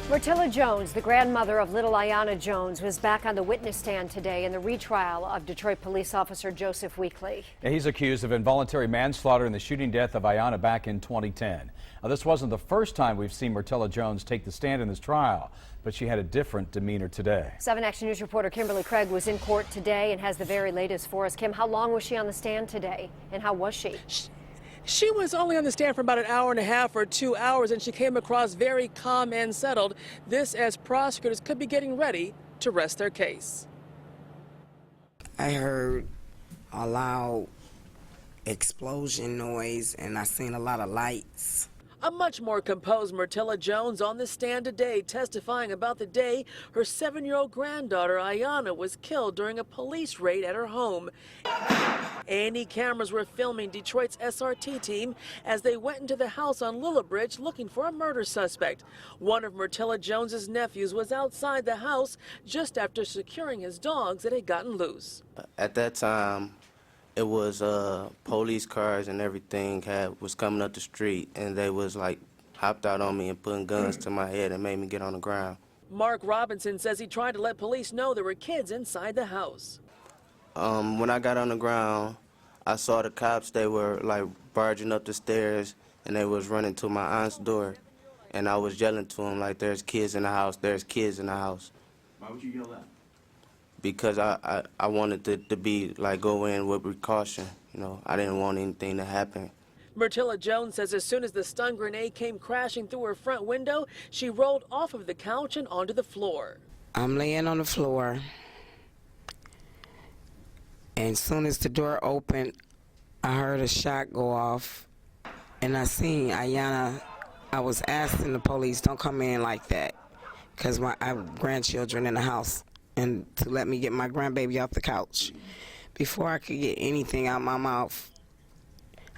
Aiyana Jones, the grandmother of little Aiyana Jones, was back on the witness stand today in the retrial of Detroit police officer Joseph Weekly. He's accused of involuntary manslaughter in the shooting death of Aiyana back in 2010. Now, this wasn't the first time we've seen Aiyana Jones take the stand in this trial, but she had a different demeanor today. 7 Action News reporter Kimberly Craig was in court today and has the very latest for us. Kim, how long was she on the stand today, and how was she? She was only on the stand for about an hour and a half or 2 hours, and she came across very calm and settled. This as prosecutors could be getting ready to rest their case. I heard a loud explosion noise, and I seen a lot of lights. A much more composed Aiyana Jones on the stand today, testifying about the day her 7-year-old granddaughter Aiyana was killed during a police raid at her home. A&E cameras were filming Detroit's SRT team as they went into the house on Lillibridge looking for a murder suspect. One of Aiyana Jones's nephews was outside the house just after securing his dogs that had gotten loose. At that time, it was police cars and everything was coming up the street, and they was like hopped out on me and putting guns to my head and made me get on the ground. Mark Robinson says he tried to let police know there were kids inside the house. When I got on the ground, I saw the cops. They were like barging up the stairs, and they was running to my aunt's door, and I was yelling to them like, "There's kids in the house, there's kids in the house." Why would you yell that? Because I wanted it to be like go in with precaution. You know, I didn't want anything to happen. Aiyana Jones says as soon as the stun grenade came crashing through her front window, she rolled off of the couch and onto the floor. I'm laying on the floor, and as soon as the door opened, I heard a shot go off, and I seen Aiyana. I was asking the police, don't come in like that, because I have grandchildren in the house, and to let me get my grandbaby off the couch. Before I could get anything out my mouth,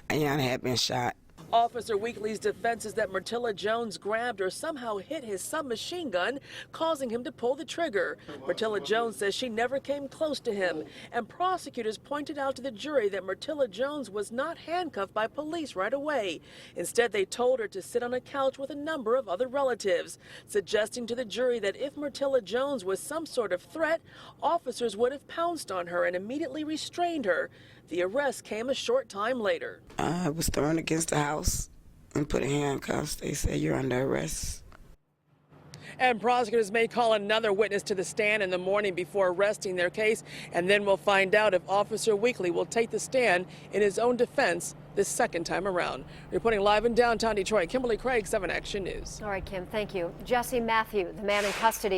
Aiyana had been shot. Officer Weekly's defense is that Aiyana Jones grabbed or somehow hit his submachine gun, causing him to pull the trigger. Aiyana Jones says she never came close to him, and prosecutors pointed out to the jury that Aiyana Jones was not handcuffed by police right away. Instead, they told her to sit on a couch with a number of other relatives, suggesting to the jury that if Aiyana Jones was some sort of threat, officers would have pounced on her and immediately restrained her. The arrest came a short time later. I was thrown against the house and put in handcuffs. They said, "You're under arrest." And prosecutors may call another witness to the stand in the morning before resting their case, and then we'll find out if Officer Weekly will take the stand in his own defense this second time around. Reporting live in downtown Detroit, Kimberly Craig, 7 Action News. All right, Kim, thank you. Jesse Matthew, the man in custody